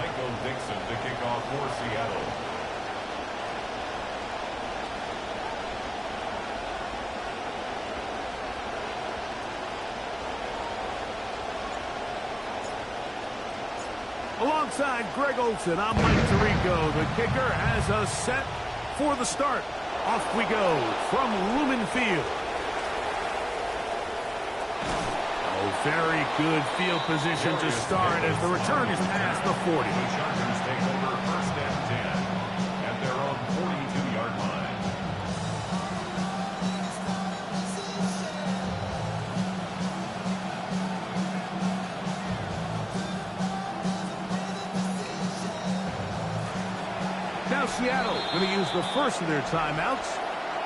To kick off for Seattle. Alongside Greg Olson, I'm Mike Tirico. The kicker has us set for the start. Off we go from Lumen Field. Oh, very good field position to start as the return is past the 40. The Chargers take over first and 10 at their own 42-yard line. Now Seattle going to use the first of their timeouts,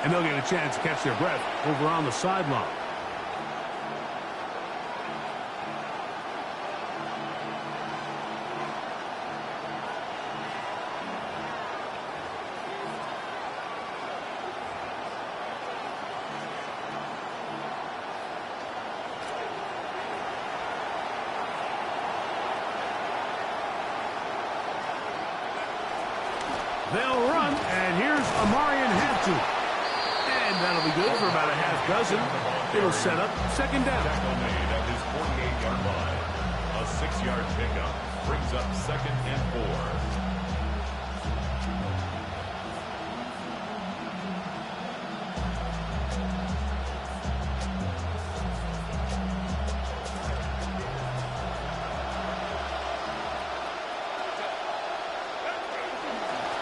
and they'll get a chance to catch their breath over on the sideline. They'll run, and here's Amarian Hampton. And that'll be good for about a half dozen. It'll set up second down. Tackle made at his 48-yard line. A 6-yard pickup brings up second and 4.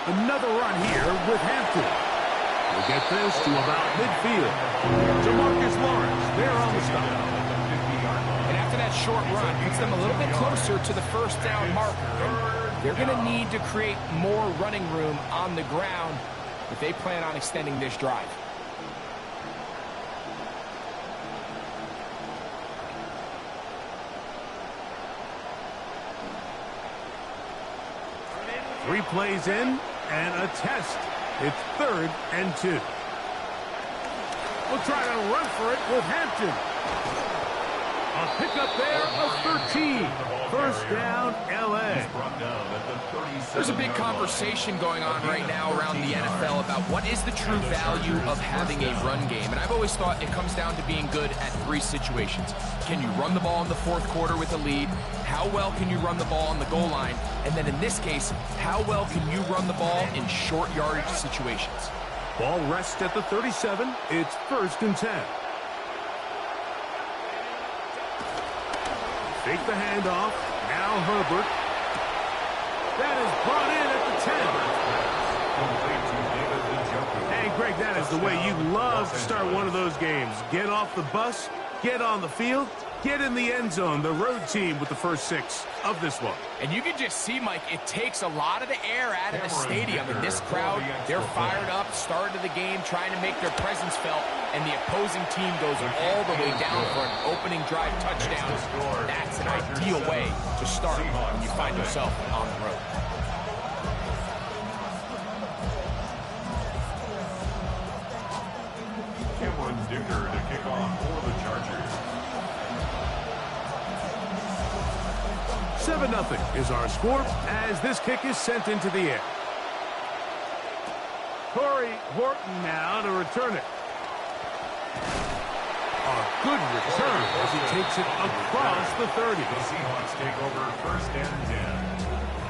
Another run here with Hampton. We'll get this to about midfield. DeMarcus Lawrence, they're on the stop. And after that short run, puts them a little bit closer to the first down marker. And they're going to need to create more running room on the ground if they plan on extending this drive. Three plays in and a test. It's 3rd and 2. We'll try to run for it with Hampton. A pickup there of 13. First down, L.A. There's a big conversation going on right now around the NFL about what is the true value of having a run game. And I've always thought it comes down to being good at 3 situations. Can you run the ball in the 4th quarter with a lead? How well can you run the ball on the goal line? And then in this case, how well can you run the ball in short yardage situations? Ball rests at the 37. It's 1st and 10. Take the handoff. Now Herbert. That is brought in at the 10. Hey, Greg, that is the way you love to start one of those games. Get off the bus, get on the field, get in the end zone. The road team with the first 6 of this one. And you can just see, Mike, it takes a lot of the air out of the stadium. And this crowd, they're fired up, start of the game, trying to make their presence felt. And the opposing team goes all the way down for an opening drive touchdown. That's an ideal way to start when you find yourself on the road. Dicker to kick off for the Chargers. 7-0 is our score as this kick is sent into the air. Corey Horton now to return it. A good return as he takes it across the 30. The Seahawks take over first and 10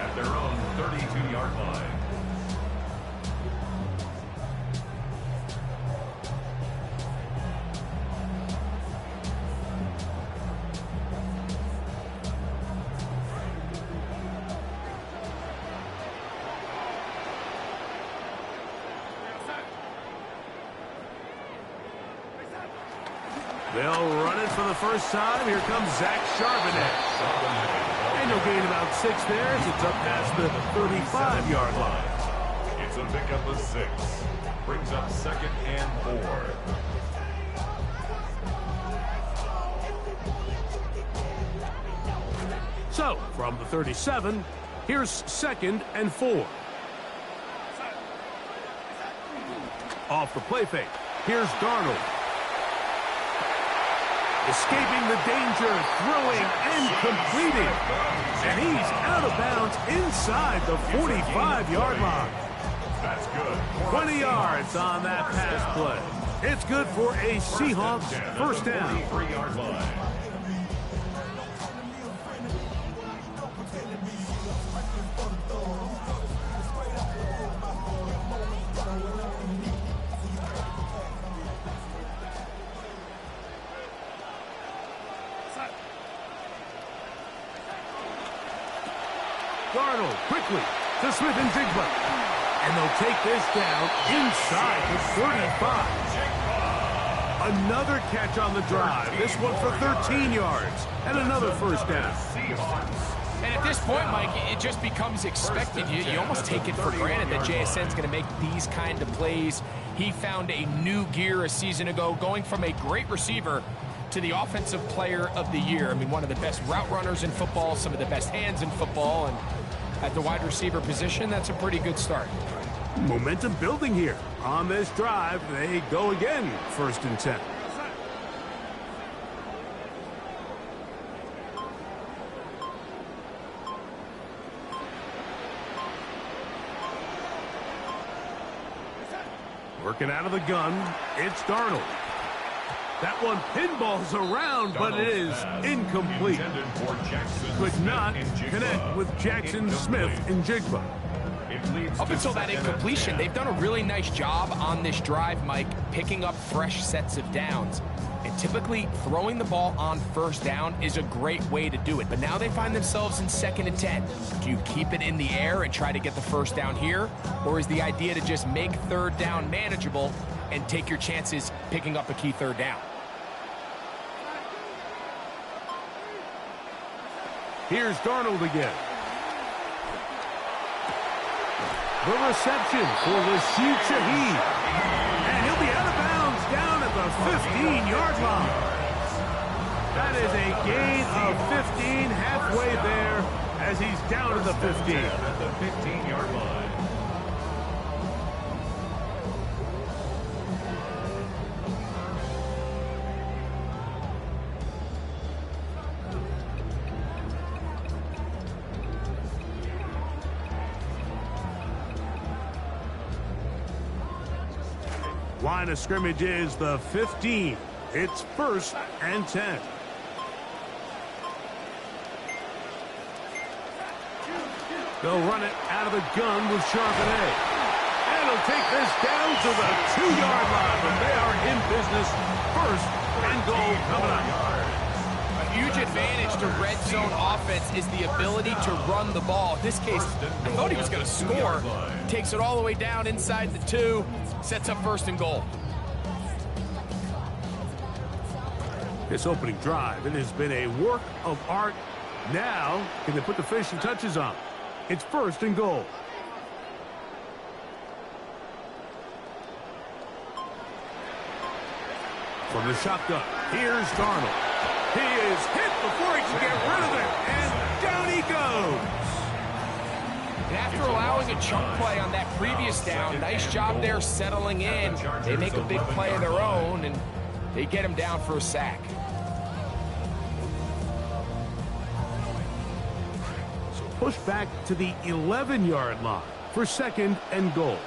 at their own 32-yard line. They'll run it for the first time. Here comes Zach Charbonnet. And he'll gain about 6 there as it's up past the 35-yard line. It's a pickup of 6. Brings up second and 4. So, from the 37, here's 2nd and 4. Off the play fake. Here's Darnold. Escaping the danger, throwing and completing. And he's out of bounds inside the 45-yard line. That's good. 20 yards on that pass play. It's good for a Seahawks first down. 43-yard line. Darnold quickly to Smith and Jigba. And they'll take this down inside the 35. Another catch on the drive. This one for 13 yards. And another first down. And at this point, Mike, it just becomes expected. You almost take it for granted that JSN's going to make these kind of plays. He found a new gear a season ago, going from a great receiver to the offensive player of the year. I mean, one of the best route runners in football, some of the best hands in football, and at the wide receiver position, that's a pretty good start. Momentum building here. On this drive, they go again, 1st and 10. Working out of the gun, it's Darnold. That one pinballs around, but it is incomplete. Could not connect with Jackson Smith and Jigba. Up until that incompletion, they've done a really nice job on this drive, Mike, picking up fresh sets of downs. And typically, throwing the ball on 1st down is a great way to do it. But now they find themselves in 2nd and 10. Do you keep it in the air and try to get the 1st down here? Or is the idea to just make 3rd down manageable and take your chances picking up a key 3rd down? Here's Darnold again. The reception for Rashid Shaheed. And he'll be out of bounds down at the 15-yard line. That is a gain of 15 halfway there as he's down to the 15. At the 15-yard line. Line of scrimmage is the 15. It's 1st and 10. They'll run it out of the gun with Charbonnet. And he'll take this down to the 2-yard line, but they are in business. 1st and goal coming up. A huge advantage to red zone offense is the ability to run the ball. In this case, I thought he was going to score. Takes it all the way down inside the 2. Sets up 1st and goal. This opening drive, it has been a work of art. Now, can they put the finishing touches on? It's 1st and goal. From the shotgun, here's Darnold. He is hit before he can get rid of it, and down he goes. And after allowing a chunk play on that previous down, nice job there settling in. They make a big play of their own, and they get him down for a sack. So push back to the 11-yard line for 2nd and goal.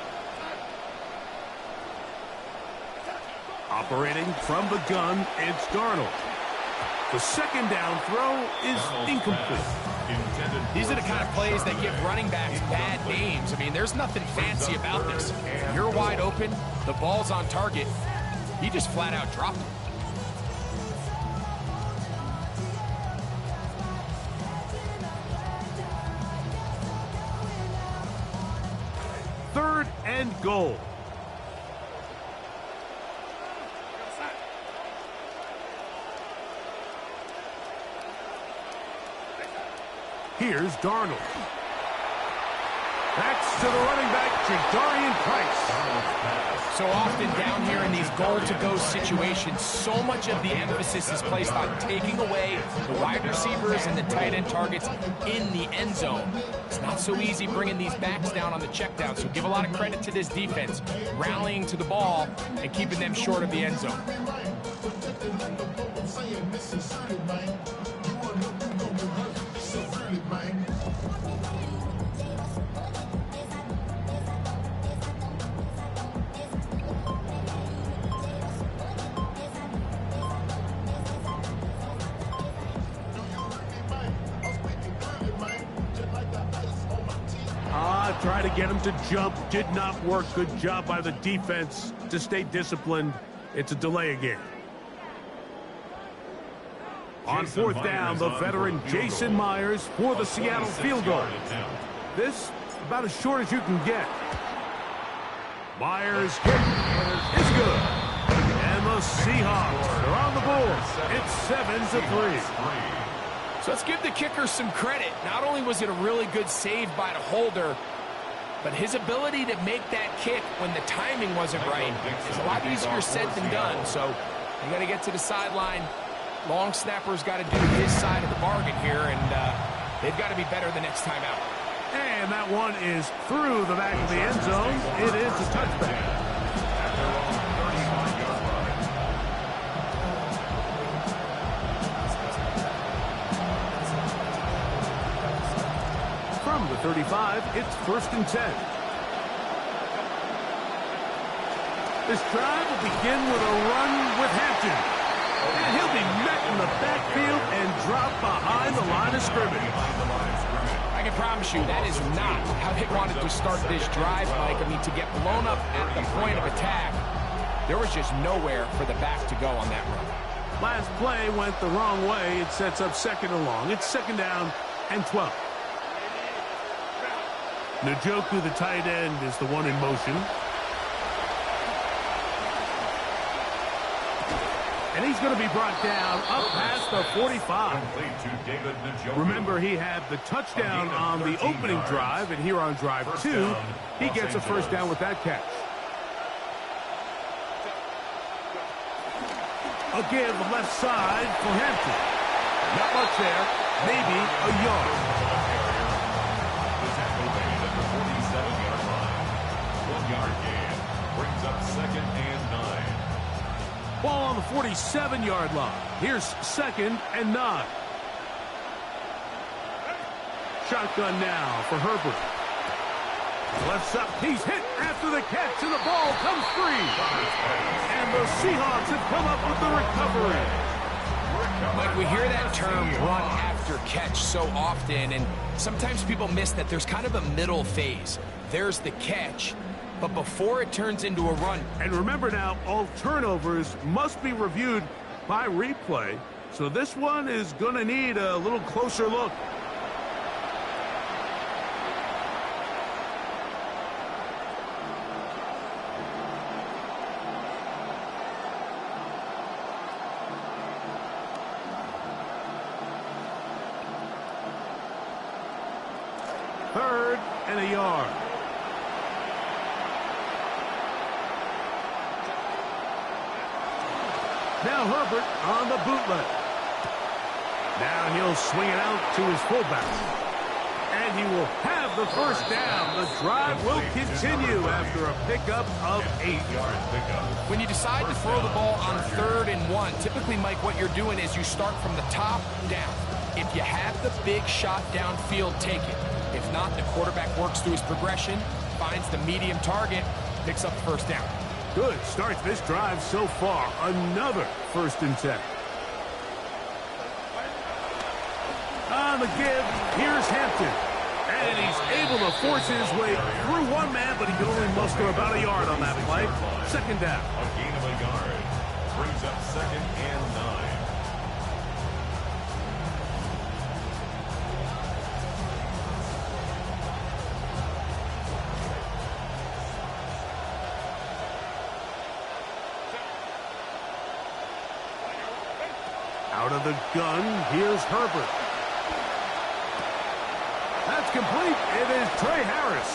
Operating from the gun, it's Darnold. The 2nd down throw is incomplete. These are the kind of plays that give running backs bad names. I mean, there's nothing fancy about this. You're wide open, the ball's on target. He just flat out dropped it. Third and goal. Here's Darnold. Backs to the running back, Jadarian Price. So often down here in these goal-to-go situations, so much of the emphasis is placed on taking away the wide receivers and the tight end targets in the end zone. It's not so easy bringing these backs down on the check down, so give a lot of credit to this defense, rallying to the ball and keeping them short of the end zone. Try to get him to jump. Did not work. Good job by the defense to stay disciplined. It's a delay again. On fourth down, the veteran Jason Myers for the Seattle field goal. This about as short as you can get. Myers hit is good. And the Seahawks are on the board. It's 7-3. So let's give the kicker some credit. Not only was it a really good save by the holder, but his ability to make that kick when the timing wasn't right is a lot easier said than done. So you got to get to the sideline. Long snapper's got to do his side of the bargain here, and they've got to be better the next time out. And that one is through the back of the end zone. It is a touchback. From the 35, it's 1st and 10. This drive will begin with a run with Hampton. And he'll be met in the backfield and dropped behind the line of scrimmage. I can promise you that is not how they wanted to start this drive, Mike. I mean, to get blown up at the point of attack, there was just nowhere for the back to go on that run. Last play went the wrong way. It sets up 2nd and long. It's 2nd down and 12. Njoku, the tight end, is the one in motion. And he's going to be brought down up past the 45. Remember, he had the touchdown on the opening drive, and here on drive 2, he gets a 1st down with that catch. A give left side for Hampton. Not much there, maybe a yard. Brings up 2nd and 9. Ball on the 47-yard line. Here's 2nd and 9. Shotgun now for Herbert. Left side, he's hit after the catch, and the ball comes free. And the Seahawks have come up with the recovery. Mike, we hear that term run after catch so often, and sometimes people miss that there's kind of a middle phase. There's the catch, but before it turns into a run. And remember now, all turnovers must be reviewed by replay. So this one is going to need a little closer look. Third and a yard. Now Herbert on the bootleg. Now he'll swing it out to his fullback. And he will have the 1st down. The drive will continue after a pickup of 8. When you decide to throw the ball on 3rd and 1, typically, Mike, what you're doing is you start from the top down. If you have the big shot downfield, take it. If not, the quarterback works through his progression, finds the medium target, picks up the 1st down. Good start this drive so far. Another 1st and 10. On the give, here's Hampton. And he's able to force his way through one man, but he can only muster about a yard on that play. 2nd down. A gain of a yard. Brings up 2nd and 9. Out of the gun, here's Herbert. That's complete. It is Trey Harris.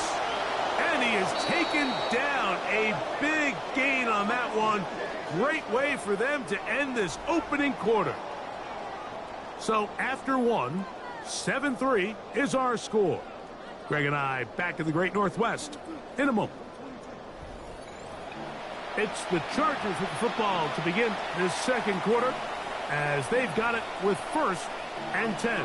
And he is taken down. A big gain on that one. Great way for them to end this opening quarter. So after one, 7-3 is our score. Greg and I back in the Great Northwest in a moment. It's the Chargers with the football to begin this 2nd quarter, as they've got it with 1st and 10.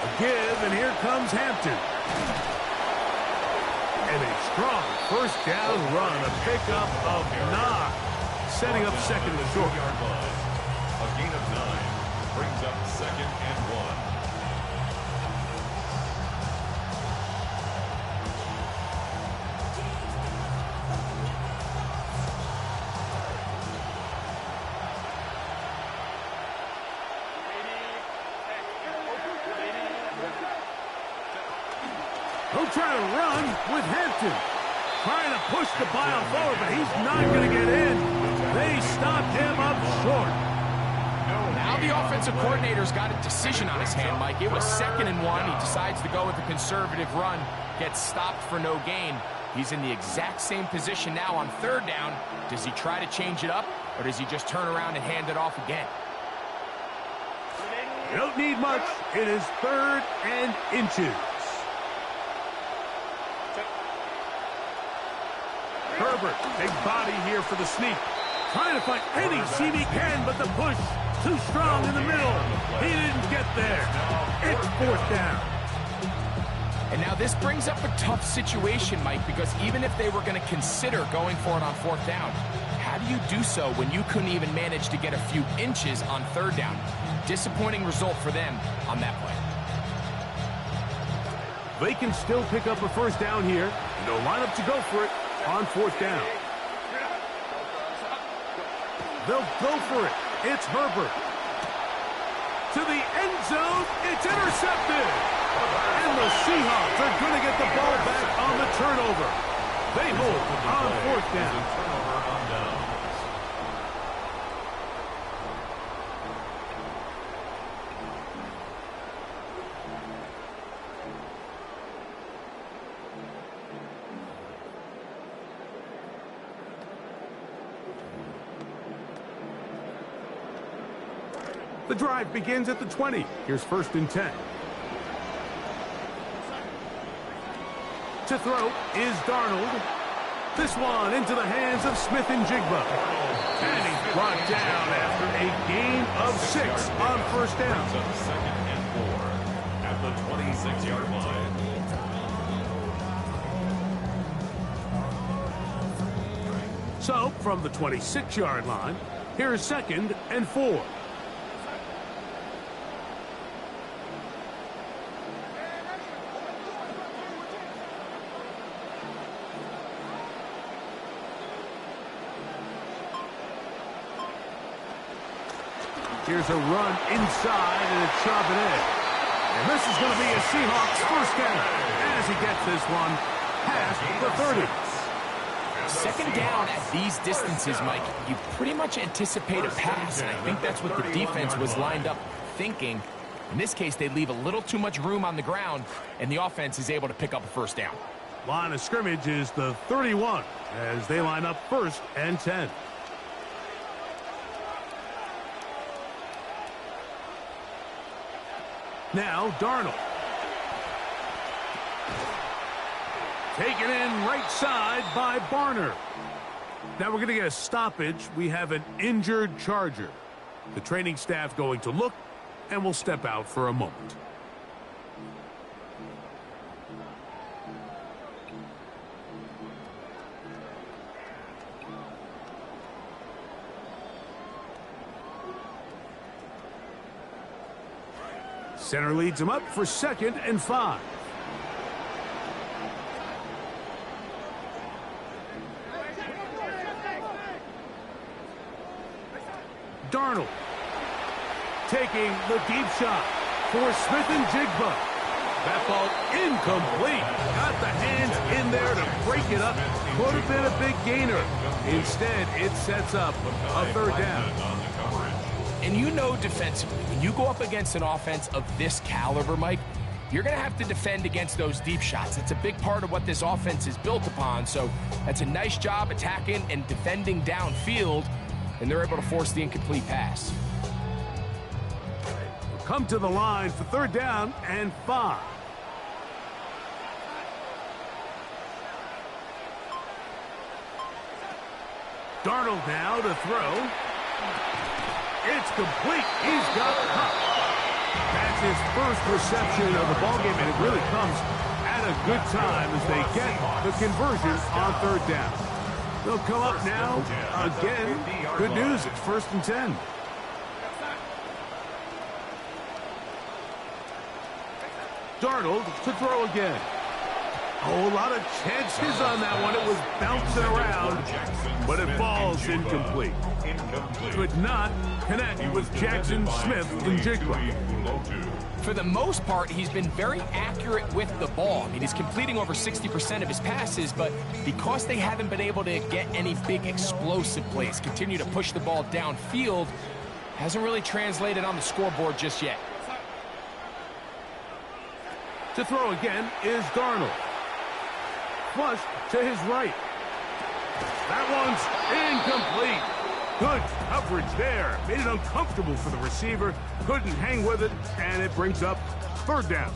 A give, and here comes Hampton. And a strong first down run, a pickup of 9, setting up second and short. A gain of 9 brings up second and 1. He'll try to run with Hampton. Trying to push the pile forward, but he's not going to get in. They stopped him up short. Now the offensive coordinator's got a decision on his hand, Mike. It was second and 1. He decides to go with a conservative run, gets stopped for no gain. He's in the exact same position now on third down. Does he try to change it up, or does he just turn around and hand it off again? You don't need much. It is 3rd and inches. Herbert, big body here for the sneak. Trying to find any seam he can, but the push too strong in the middle. He didn't get there. It's 4th down. And now this brings up a tough situation, Mike, because even if they were going to consider going for it on 4th down, how do you do so when you couldn't even manage to get a few inches on 3rd down? Disappointing result for them on that play. They can still pick up a first down here. No lineup to go for it on 4th down. They'll go for it. It's Herbert. To the end zone. It's intercepted. And the Seahawks are going to get the ball back on the turnover. They hold on 4th down. The drive begins at the 20. Here's 1st and 10. To throw is Darnold. This one into the hands of Smith and Jigba. And he's brought down after a gain of 6 on 1st down. Second and 4 at the 26-yard line. So, from the 26-yard line, here's 2nd and 4. Here's a run inside, and it's sharp and edge. And this is going to be a Seahawks first down as he gets this one past the 30. Second down at these distances, Mike, you pretty much anticipate a pass, and I think that's what the defense was lined up thinking. In this case, they leave a little too much room on the ground, and the offense is able to pick up a first down. Line of scrimmage is the 31 as they line up 1st and 10. Now, Darnold. Taken in right side by Barner. Now we're going to get a stoppage. We have an injured Charger. The training staff going to look, and we'll step out for a moment. Center leads him up for 2nd and 5. Darnold taking the deep shot for Smith and Jigba. That ball incomplete. Got the hands in there to break it up. Could have been a big gainer. Instead, it sets up a 3rd down. And you know defensively, when you go up against an offense of this caliber, Mike, you're going to have to defend against those deep shots. It's a big part of what this offense is built upon. So that's a nice job attacking and defending downfield, and they're able to force the incomplete pass. We'll come to the line for 3rd down and 5. Darnold now to throw. It's complete. He's got the cup. That's his first reception of the ballgame, and it really comes had a good time as they get the conversion on third down. They'll come up now. Again, good news, it's 1st and 10. Darnold to throw again. Oh, a lot of chances on that one. It was bouncing around, but it falls incomplete. Could not connect with Jackson Smith in Jigba. For the most part, he's been very accurate with the ball. I mean, he's completing over 60% of his passes, but because they haven't been able to get any big explosive plays, continue to push the ball downfield, hasn't really translated on the scoreboard just yet. To throw again is Darnold. Flush to his right. That one's incomplete. Good coverage there. Made it uncomfortable for the receiver. Couldn't hang with it, and it brings up 3rd down.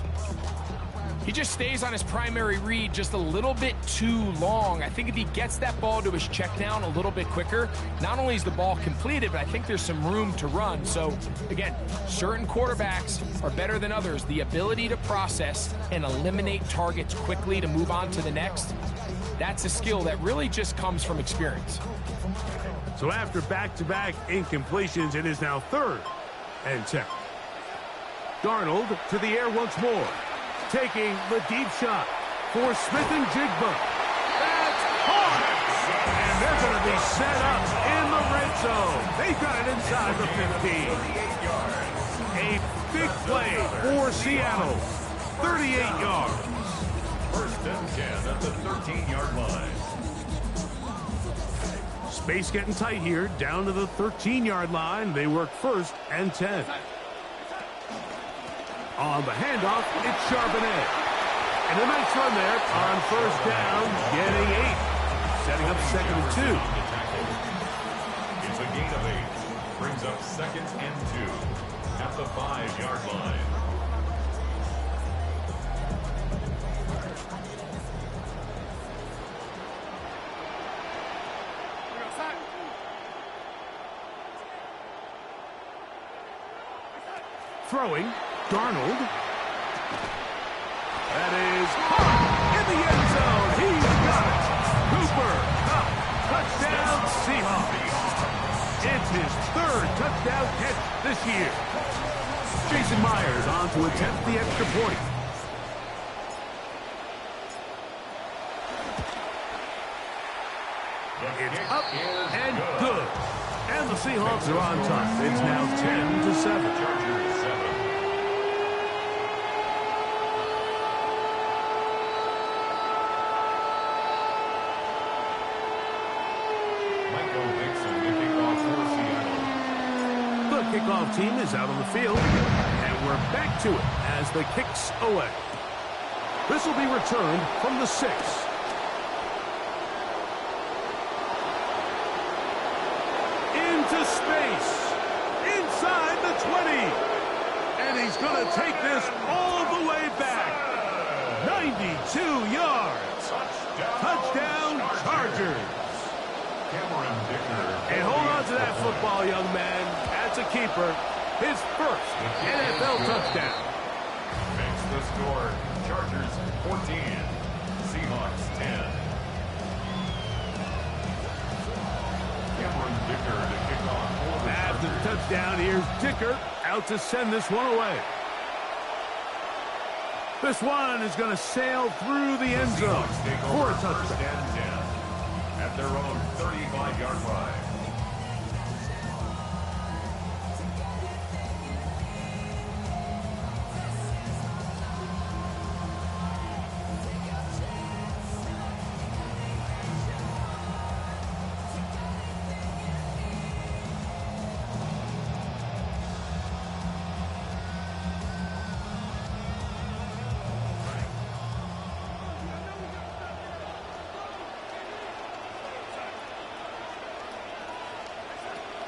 He just stays on his primary read just a little bit too long. I think if he gets that ball to his check down a little bit quicker, not only is the ball completed, but I think there's some room to run. So, again, certain quarterbacks are better than others. The ability to process and eliminate targets quickly to move on to the next, that's a skill that really just comes from experience. So after back-to-back incompletions, it is now 3rd and 10. Darnold to the air once more. Taking the deep shot for Smith and Jigba. That's caught! And they're going to be set up in the red zone. They've got it inside the 15. A big play for Seattle. 38 yards. 1st and 10 at the 13-yard line. Space getting tight here. Down to the 13-yard line. They work 1st and 10. On the handoff, it's Charbonnet. And a nice run there on 1st down, getting 8. Setting up 2nd and 2. It's a gain of 8. Brings up 2nd and 2 at the 5-yard line. Throwing, Darnold. That is caught in the end zone. He's got it. Cooper, touchdown, Seahawks. It's his 3rd touchdown catch this year. Jason Myers on to attempt the extra point. It's up and good. And the Seahawks are on top. It's now 10-7. Kickoff team is out on the field, and we're back to it as the kick's away. This will be returned from the 6. Into space, inside the 20, and he's going to take this all the way back. 92 yards. Touchdown, Chargers. And hold on to that football, young man. That's a keeper. His 1st NFL touchdown. Makes the score. Chargers 14. Seahawks 10. Cameron Dicker to kick off for the After the touchdown, here's Dicker out to send this one away. This one is going to sail through the end zone for a touchdown. At their own 35-yard line.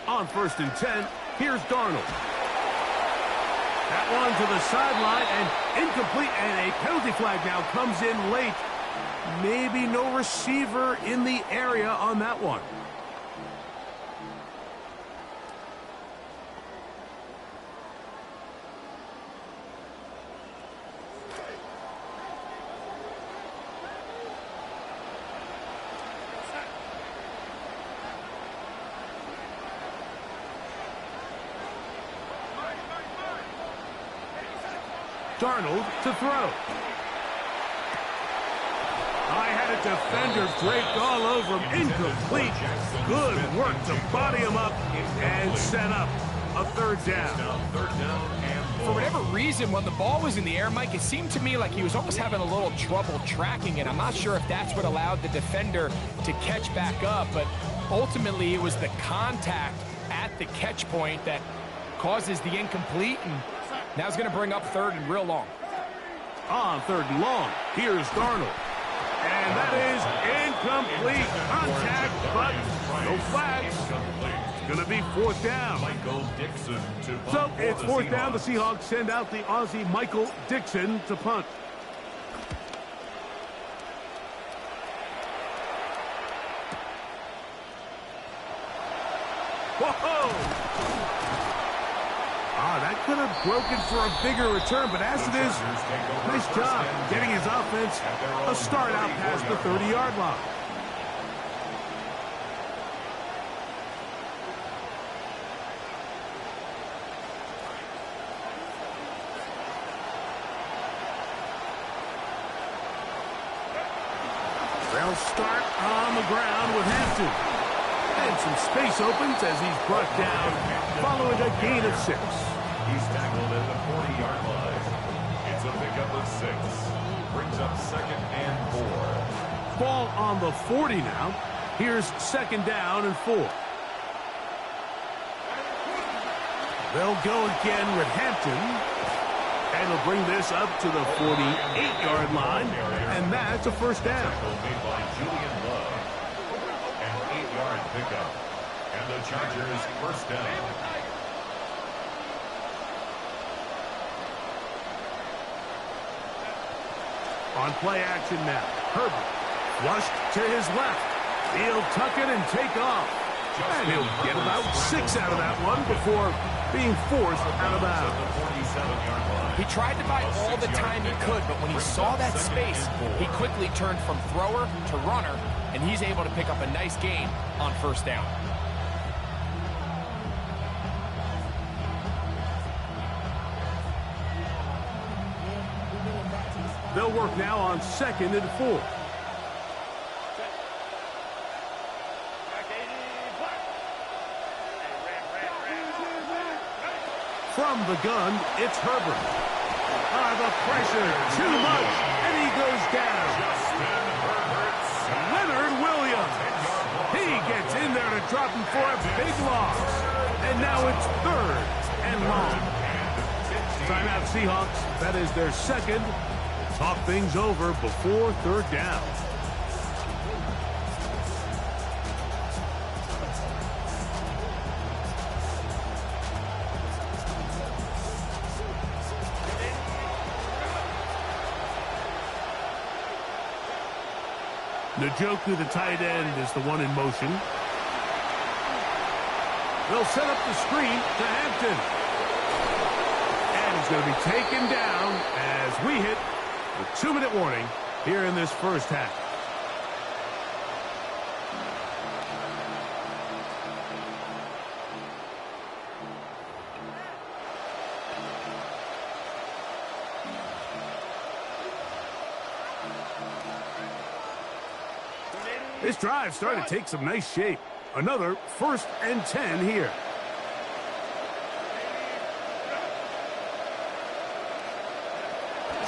On 1st and 10, here's Darnold. That one to the sideline and incomplete, and a penalty flag now comes in late. Maybe no receiver in the area on that one. Darnold to throw. I had a defender draped all over him. Incomplete. Good work to body him up and set up a third down. For whatever reason, when the ball was in the air, Mike, it seemed to me like he was almost having a little trouble tracking it. I'm not sure if that's what allowed the defender to catch back up, but ultimately it was the contact at the catch point that causes the incomplete, and now it's going to bring up third and real long. On third and long, here's Darnold. And that is incomplete. Contact, but no flags. It's going to be fourth down. So it's fourth down. The Seahawks send out the Aussie Michael Dixon to punt. Whoa! That could have broken for a bigger return, but as it is, nice job getting his offense a start out past the 30-yard line. They'll start on the ground with Hampton. And some space opens as he's brought down following a gain of 6. He's tackled at the 40-yard line. It's a pickup of 6. Brings up second and 4. Ball on the 40 now. Here's second down and 4. They'll go again with Hampton. And they'll bring this up to the 48-yard line. And that's a first down. Made by Julian Love. An 8-yard pickup. And the Chargers first down. On play action now, Herbert flushed to his left. He'll tuck it and take off. And he'll get about 6 out of that one before being forced out of bounds. He tried to buy all the time he could, but when he saw that space, he quickly turned from thrower to runner, and he's able to pick up a nice gain on first down. They'll work now on second and 4. From the gun, it's Herbert. The pressure, too much, and he goes down. Leonard Williams. He gets in there to drop him for a big loss. And now it's third and long. Timeout Seahawks. That is their second. Talk things over before third down. Njoku, the tight end, is the one in motion. They'll set up the screen to Hampton. And he's going to be taken down as we hit the 2-minute warning here in this first half. This drive started to take some nice shape. Another 1st and 10 here.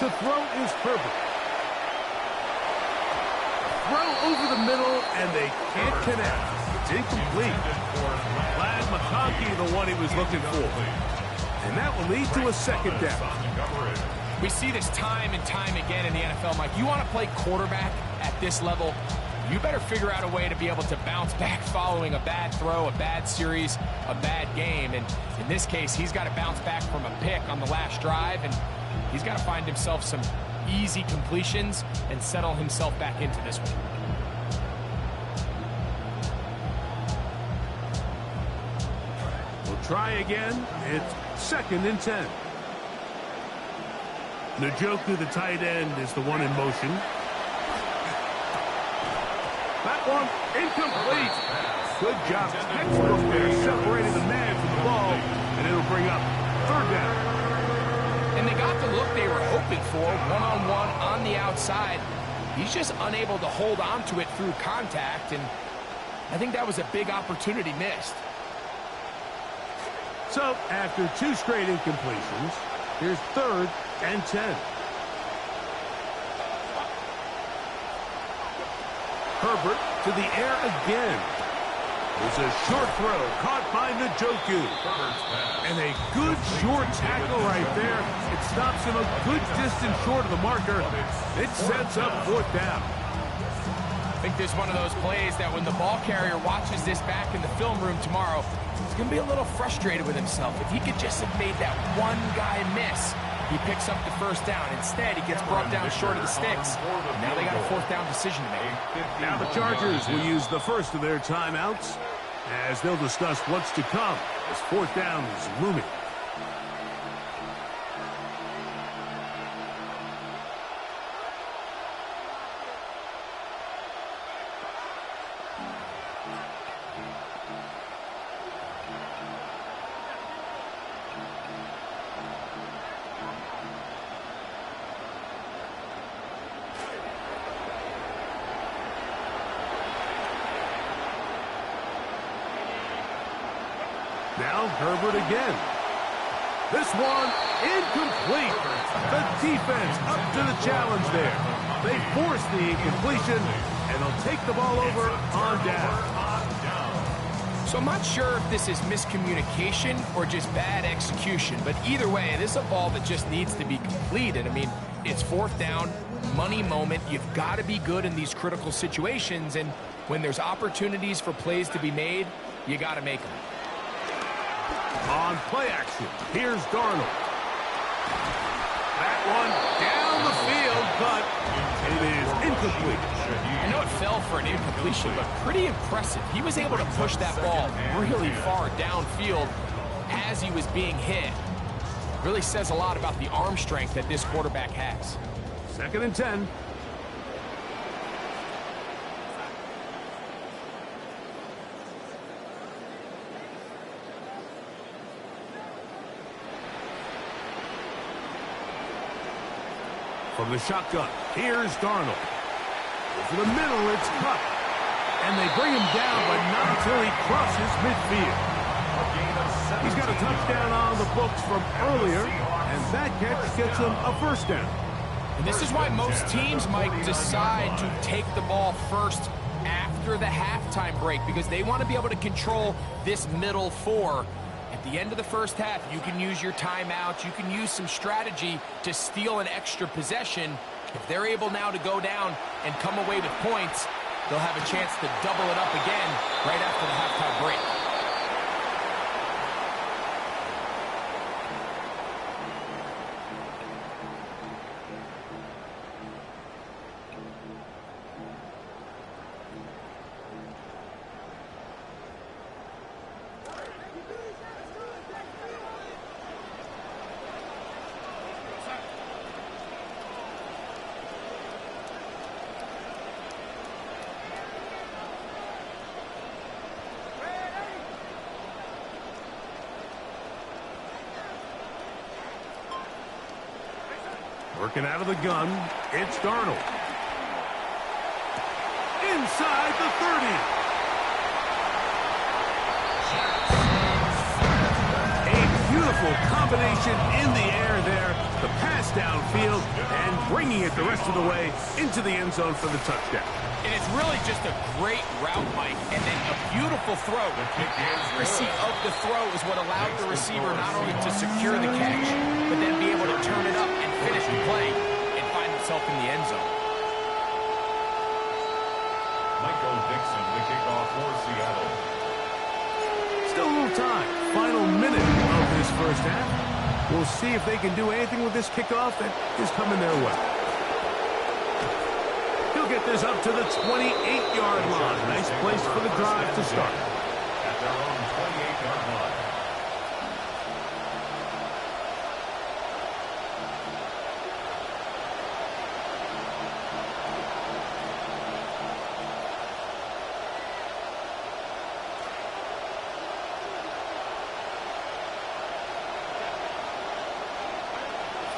To throw is Herbert. Throw over the middle, and they can't connect. It's incomplete. Glad McConkey, the one he was looking for. And that will lead to a second down. We see this time and time again in the NFL, Mike. You want to play quarterback at this level, you better figure out a way to be able to bounce back following a bad throw, a bad series, a bad game. And in this case, he's got to bounce back from a pick on the last drive, and he's got to find himself some easy completions and settle himself back into this one. We'll try again. It's 2nd and 10. Njoku, the tight end, is the one in motion. That one incomplete. Good job. Textbook there, separating the man from the ball, and it'll bring up third down. And And they got the look they were hoping for, one-on-one on the outside. He's just unable to hold on to it through contact, and I think that was a big opportunity missed. So, after 2 straight incompletions, here's 3rd and 10. Herbert to the air again. It's a short throw caught by Njoku. And a good short tackle right there. It stops him a good distance short of the marker. It sets up 4th down. I think this is one of those plays that when the ball carrier watches this back in the film room tomorrow, he's going to be a little frustrated with himself. If he could just have made that one guy miss, he picks up the 1st down. Instead, he gets brought down short of the sticks. Now they got a 4th down decision to make. Now the Chargers will use the first of their timeouts as they'll discuss what's to come as 4th down is looming. Now Herbert again. This one incomplete. The defense up to the challenge there. They force the incompletion, and they'll take the ball over on down. So I'm not sure if this is miscommunication or just bad execution, but either way, this is a ball that just needs to be completed. I mean, it's 4th down, money moment. You've got to be good in these critical situations, and when there's opportunities for plays to be made, you got to make them. On play action, here's Darnold. That one down the field, but it is incomplete. I know it fell for an incompletion, but pretty impressive. He was able to push that ball really far downfield as he was being hit. Really says a lot about the arm strength that this quarterback has. 2nd and 10. From the shotgun, here's Darnold. Over the middle, it's Cup. And they bring him down, but not until he crosses midfield. He's got a touchdown on the books from earlier, and that catch gets him a 1st down. And this is why most teams might decide to take the ball first after the halftime break, because they want to be able to control this middle 4. At the end of the 1st half, you can use your timeouts. You can use some strategy to steal an extra possession. If they're able now to go down and come away with points, they'll have a chance to double it up again right after the halftime break. Working out of the gun, it's Darnold. Inside the 30. A beautiful combination in the air there. The pass downfield and bringing it the rest of the way into the end zone for the touchdown. And it's really just a great route, Mike, and then a beautiful throw. The accuracy of the throw is what allowed the receiver not only to secure the catch, but then be able to turn it up and finish the play and find himself in the end zone. Michael Dixon, the kickoff for Seattle. Still a little time. Final minute of this 1st half. We'll see if they can do anything with this kickoff that is coming their way. He'll get this up to the 28-yard line. Nice place for the drive to start. At their own 28-yard line.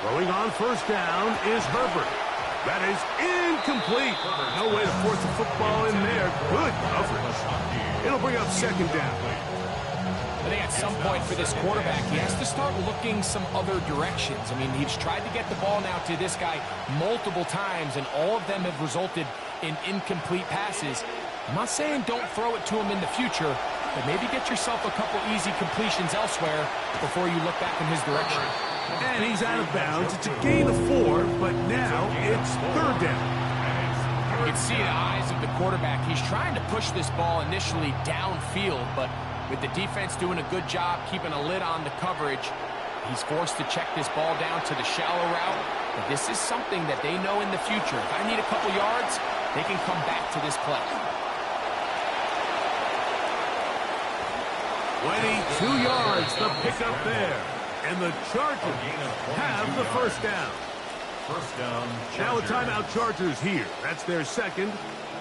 Throwing on first down is Herbert. That is incomplete. No way to force the football in there. Good coverage. It'll bring up second down. I think at some point for this quarterback, he has to start looking some other directions. I mean, he's tried to get the ball now to this guy multiple times, and all of them have resulted in incomplete passes. I'm not saying don't throw it to him in the future, but maybe get yourself a couple easy completions elsewhere before you look back in his direction. And he's out of bounds. It's a gain of 4, but now it's third down. You can see the eyes of the quarterback. He's trying to push this ball initially downfield, but with the defense doing a good job keeping a lid on the coverage, he's forced to check this ball down to the shallow route. But this is something that they know in the future. If I need a couple yards, they can come back to this play. 22 yards, the pickup there. And the Chargers have the first down. First down. Now a timeout Chargers here. That's their second,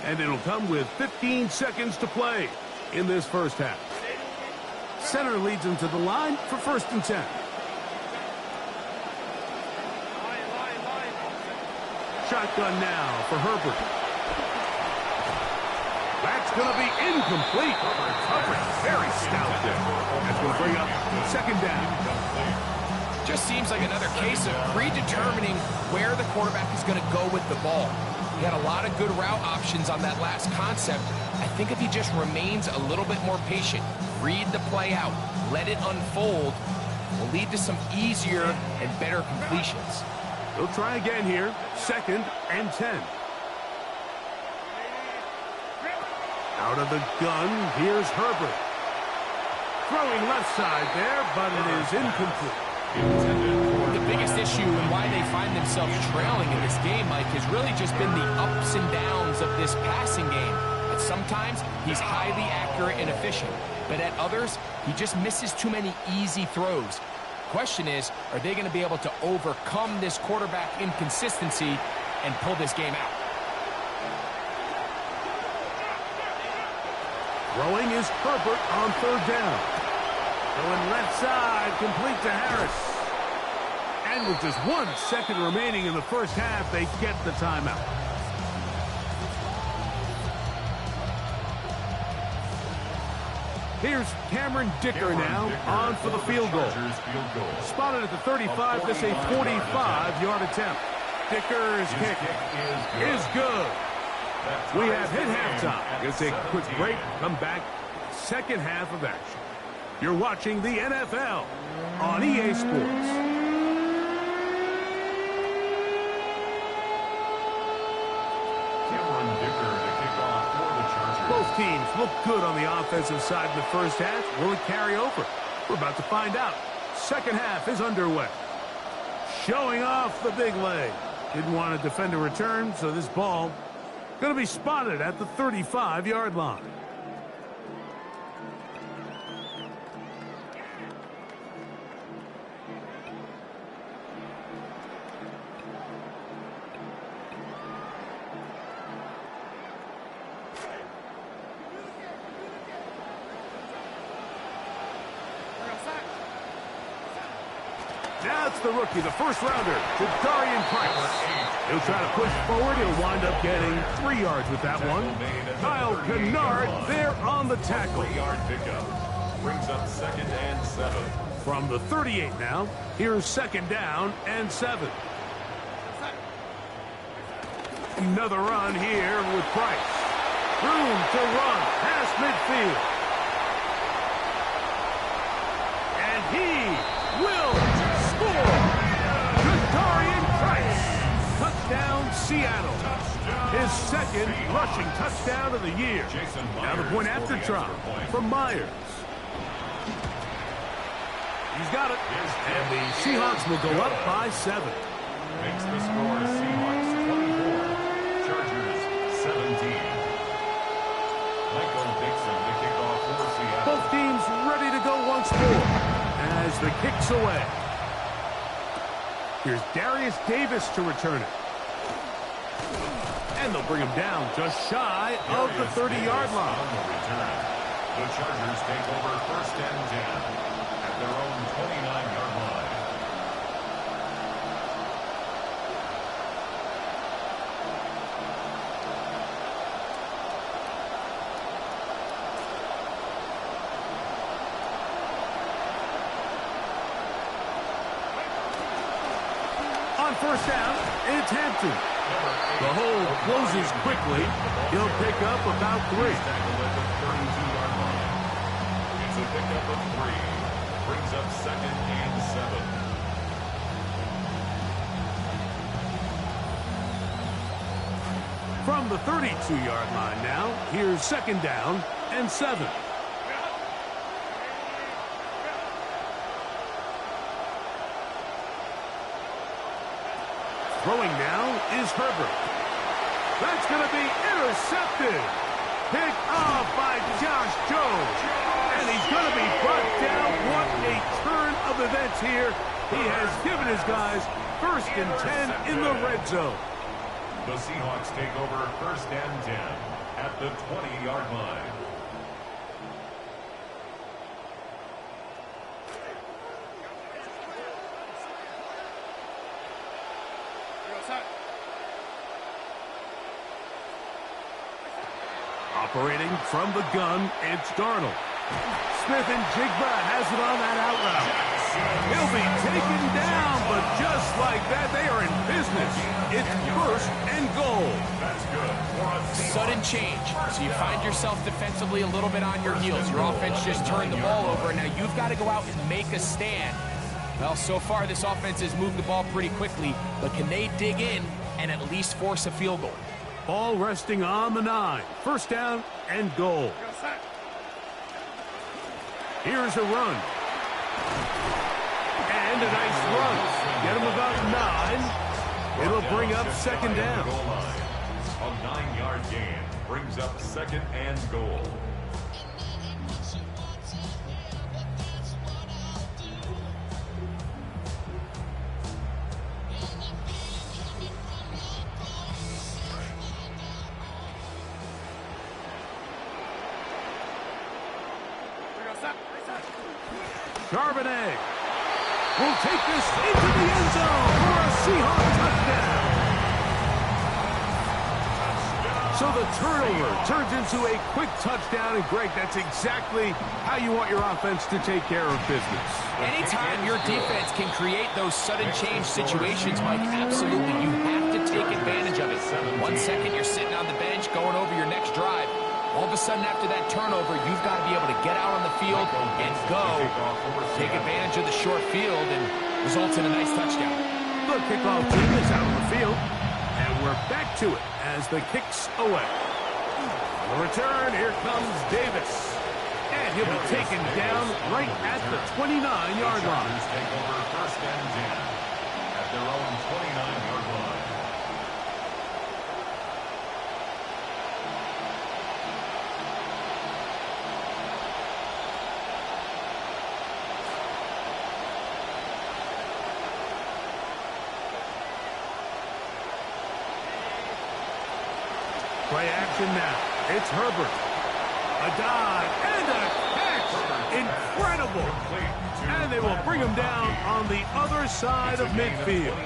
and it'll come with 15 seconds to play in this first half. Center leads him to the line for first and 10. Shotgun now for Herbert. That's going to be incomplete. Coverage very stout there. That's going to bring up second down. Just seems like another case of predetermining where the quarterback is going to go with the ball. He had a lot of good route options on that last concept. I think if he just remains a little bit more patient, read the play out, let it unfold, will lead to some easier and better completions. They'll try again here. Second and 10. Out of the gun, here's Herbert. Throwing left side there, but it is incomplete. The biggest issue and why they find themselves trailing in this game, Mike, has really just been the ups and downs of this passing game. At sometimes, he's highly accurate and efficient, but at others, he just misses too many easy throws. Question is, are they going to be able to overcome this quarterback inconsistency and pull this game out? Throwing is Herbert on third down. Going left side, complete to Harris. And with just 1 second remaining in the first half, they get the timeout. Here's Cameron Dicker now on for the field goal. Spotted at the 35, this a 45-yard attempt. Dicker's kick is good. We have hit halftime. It's a quick break. Come back. Second half of action. You're watching the NFL on EA Sports. Cameron Dicker to kick off for the Chargers. Both teams look good on the offensive side in the first half. Will it carry over? We're about to find out. Second half is underway. Showing off the big leg. Didn't want to defend a return, so this ball going to be spotted at the 35-yard line. Now it's the rookie, the first-rounder, Darian Price. He'll try to push forward. He'll wind up getting 3 yards with that one. Kyle Kennard there on the tackle. 3-yard pickup. Brings up second and 7. From the 38 now, here's second down and 7. Another run here with Price. Room to run past midfield. And he will score. Darian Price. Touchdown, Seattle. His second rushing touchdown of the year. Now the point after try from Myers. He's got it. And the Seahawks will go up by 7. Makes the score Seahawks 24, Chargers 17. Michael Dixon to kick off for Seattle. Both teams ready to go once more as the kick's away. Here's Darius Davis to return it. And they'll bring him down just shy of the 30-yard line. On the return. The Chargers take over first and 10 at their own 29-yard line. On first down, it's Hampton. The hole closes quickly. He'll pick up about 3. It's a pickup of 3. Brings up 2nd and 7. From the 32-yard line now, here's 2nd down and 7. Throwing now is Herbert. That's going to be intercepted. Pick off by Josh Jones. And he's going to be brought down. What a turn of events here. He has given his guys 1st and 10 in the red zone. The Seahawks take over 1st and 10 at the 20-yard line. Operating from the gun, it's Darnold. Smith and Jigba has it on that out route. He'll be taken down, but just like that, they are in business. It's 1st and goal. That's good. Sudden change. So you find yourself defensively a little bit on your heels. Your offense just turned the ball over, and now you've got to go out and make a stand. Well, so far this offense has moved the ball pretty quickly, but can they dig in and at least force a field goal? Ball resting on the 9. 1st down and goal. Here's a run. And a nice run. Get him about 9. It'll bring up 2nd down. A 9-yard gain brings up 2nd and goal. Charbonnet will take this into the end zone for a Seahawks touchdown. So the turnover turns into a quick touchdown, and Greg, that's exactly how you want your offense to take care of business. Anytime your defense can create those sudden change situations, Mike, absolutely, you have to take advantage of it. 1 second you're sitting on the bench going over your next drive. All of a sudden, after that turnover, you've got to be able to get out on the field and go, take advantage of the short field, and results in a nice touchdown. The kickoff team is out on the field, and we're back to it as the kick's away. On the return, here comes Davis. And he'll be taken down right at the 29-yard line. Take over 1st and 10 at their own 29-yard line. Play action now. It's Herbert. A dive and a catch. Incredible. And they will bring him down on the other side of midfield.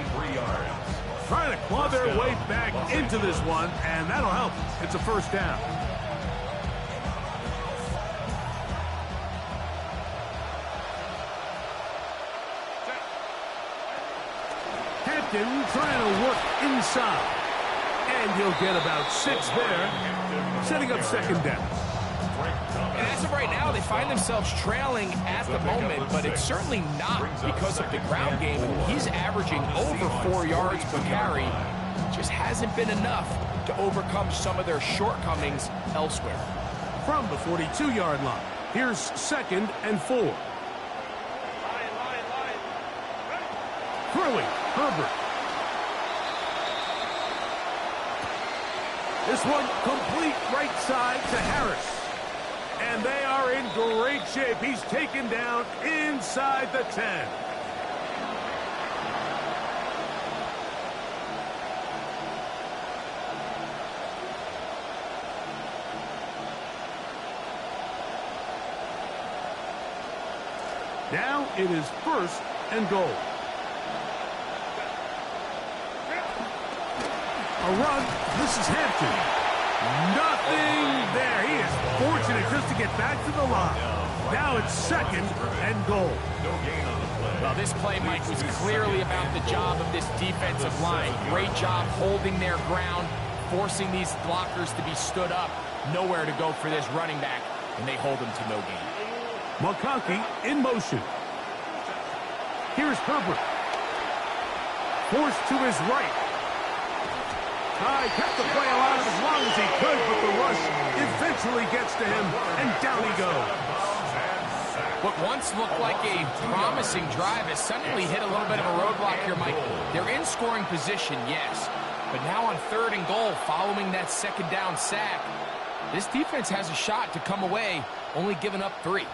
Trying to claw their way back into this one, and that'll help. It's a 1st down. Hampton trying to work inside. And he'll get about 6 there, setting up 2nd down. And as of right now, they find themselves trailing at the moment, but it's certainly not because of the ground game. He's averaging over 4 yards per carry. Just hasn't been enough to overcome some of their shortcomings elsewhere. From the 42-yard line, here's 2nd and 4. Throwing, Herbert. This one complete right side to Harris. And they are in great shape. He's taken down inside the 10. Now it is 1st and goal. A run. This is Hampton. Nothing there. He is fortunate just to get back to the line. Now it's second and goal. No gain on the play. Well, this play, Mike, was clearly about the job of this defensive line. Great job holding their ground, forcing these blockers to be stood up. Nowhere to go for this running back, and they hold him to no gain. McConkey in motion. Here's Herbert. Forced to his right. He kept the play alive as long as he could, but the rush eventually gets to him, and down he goes. What once looked like a promising drive has suddenly hit a little bit of a roadblock here, Mike. They're in scoring position, yes, but now on 3rd and goal, following that 2nd down sack, this defense has a shot to come away, only giving up 3.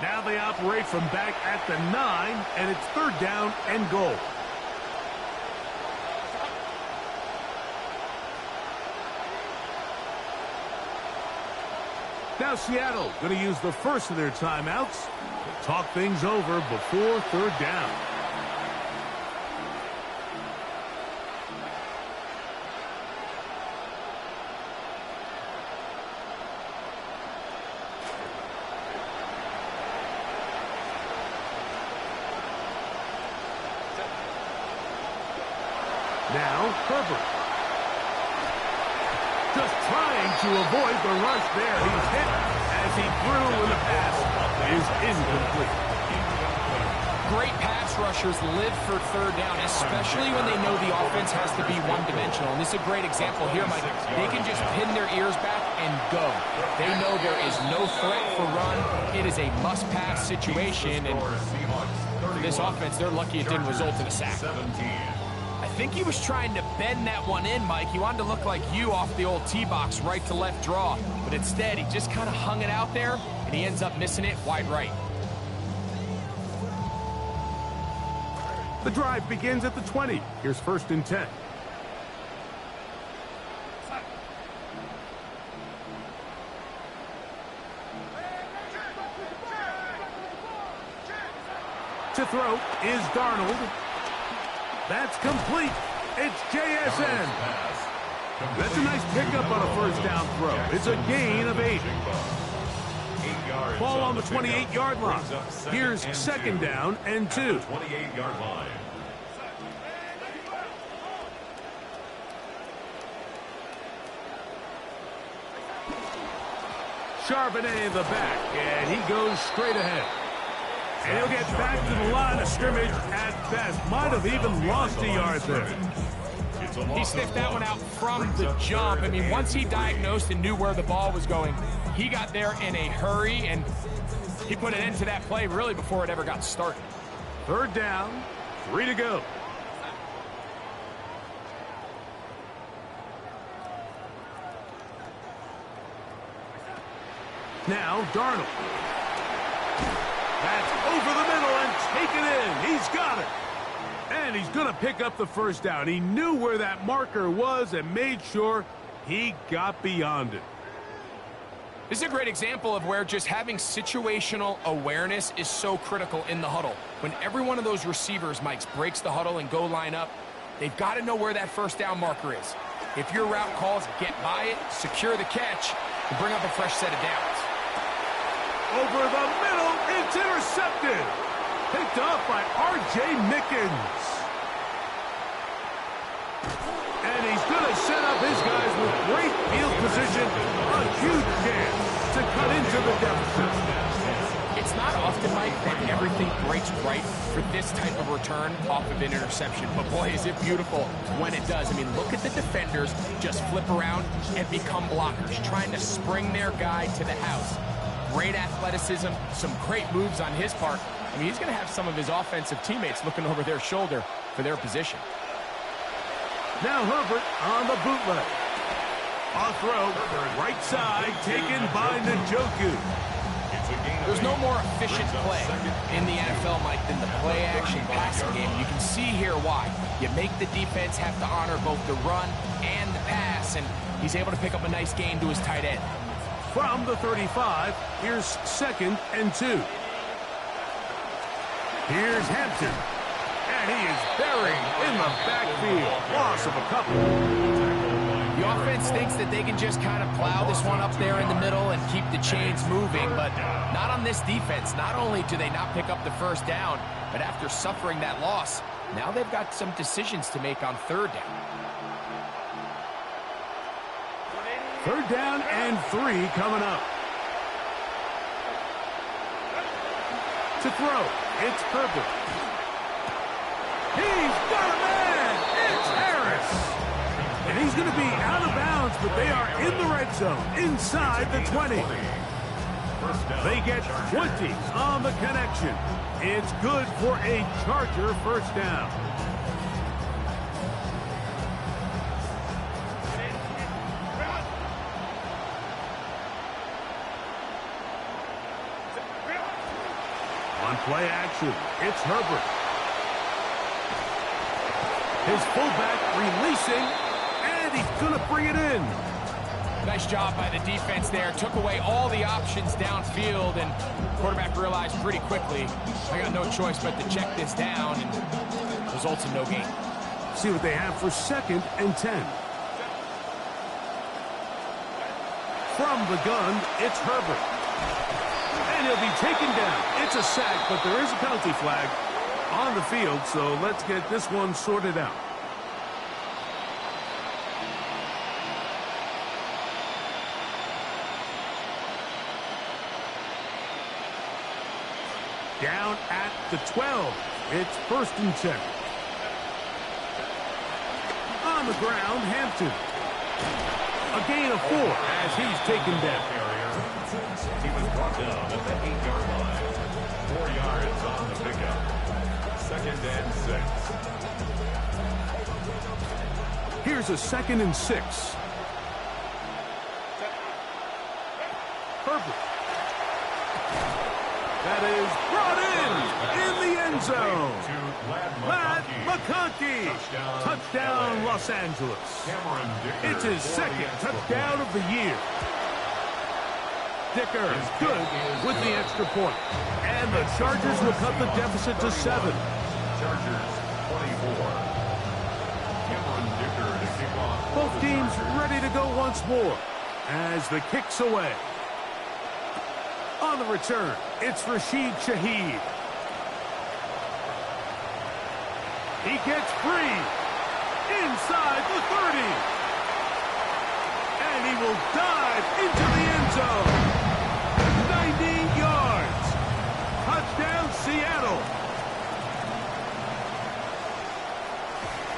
Now they operate from back at the 9, and it's 3rd down and goal. Now Seattle going to use the first of their timeouts to talk things over before 3rd down. Now Herbert. Just trying to avoid the rush there. He's hit as he threw, and the pass is incomplete. Great pass rushers live for 3rd down, especially when they know the offense has to be one-dimensional. And this is a great example here, Mike. They can just pin their ears back and go. They know there is no threat for run. It is a must-pass situation, and for this offense, they're lucky it didn't result in a sack. I think he was trying to bend that one in, Mike. He wanted to look like you off the old tee box, right to left draw. But instead, he just kind of hung it out there, and he ends up missing it wide right. The drive begins at the 20. Here's 1st and 10. To throw is Darnold. That's complete. It's JSN. That's a nice pickup on a 1st down throw. It's a gain of 8. Ball on the 28-yard line. Here's 2nd down and 2. 28-yard line. Charbonnet in the back, and he goes straight ahead. And he'll get back to the line of scrimmage at best. Might have even lost a yard there. He sniffed that one out from the jump. I mean, once he diagnosed and knew where the ball was going, he got there in a hurry, and he put an end to that play really before it ever got started. 3rd down, 3 to go. Now Darnold. That's over the middle and taken in. He's got it. And he's going to pick up the 1st down. He knew where that marker was and made sure he got beyond it. This is a great example of where just having situational awareness is so critical in the huddle. When every one of those receivers, Mike, breaks the huddle and go line up, they've got to know where that 1st down marker is. If your route calls, get by it, secure the catch, and bring up a fresh set of downs. Over the middle, it's intercepted. Picked up by R.J. Mickens. And he's going to set up his guys with great field position. A huge chance to cut into the deficit. It's not often, Mike, that everything breaks right for this type of return off of an interception. But boy, is it beautiful when it does. I mean, look at the defenders just flip around and become blockers, trying to spring their guy to the house. Great athleticism, some great moves on his part. I mean, he's going to have some of his offensive teammates looking over their shoulder for their position. Now Herbert on the bootleg. On throw, right side, taken by Njoku. There's no more efficient play in the NFL, Mike, than the play-action passing game. You can see here why. You make the defense have to honor both the run and the pass, and he's able to pick up a nice gain to his tight end. From the 35, here's 2nd and 2. Here's Hampton. And he is buried in the backfield. Loss of a couple. The offense thinks that they can just kind of plow this one up there in the middle and keep the chains moving, but not on this defense. Not only do they not pick up the first down, but after suffering that loss, now they've got some decisions to make on third down. Third down and 3 coming up. To throw, it's Herbert. He's got a man! It's Harris! And he's going to be out of bounds, but they are in the red zone, inside the 20. They get 20 on the connection. It's good for a Charger first down. On play action, it's Herbert. His fullback releasing, and he's going to bring it in. Nice job by the defense there. Took away all the options downfield, and quarterback realized pretty quickly, I got no choice but to check this down, and results in no gain. See what they have for 2nd and 10. From the gun, it's Herbert. And he'll be taken down. It's a sack, but there is a penalty flag on the field, so let's get this one sorted out. Down at the 12. It's 1st and 10. On the ground, Hampton. A gain of 4 as he's taken down. He was brought down at the 8-yard line. 4 yards on the pickup. 2nd and 6. Here's a 2nd and 6. Herbert. That is brought in the end zone. Ladd McConkey. Touchdown, Los Angeles. It's his 2nd touchdown of the year. Dicker is good with the extra point. And the Chargers will cut the deficit to 7. Chargers 24. Cameron Dicker to kick off. Both teams ready to go once more as the kick's away. On the return, it's Rashid Shaheed. He gets free inside the 30. And he will dive into the end zone. 90 yards. Touchdown, Seattle.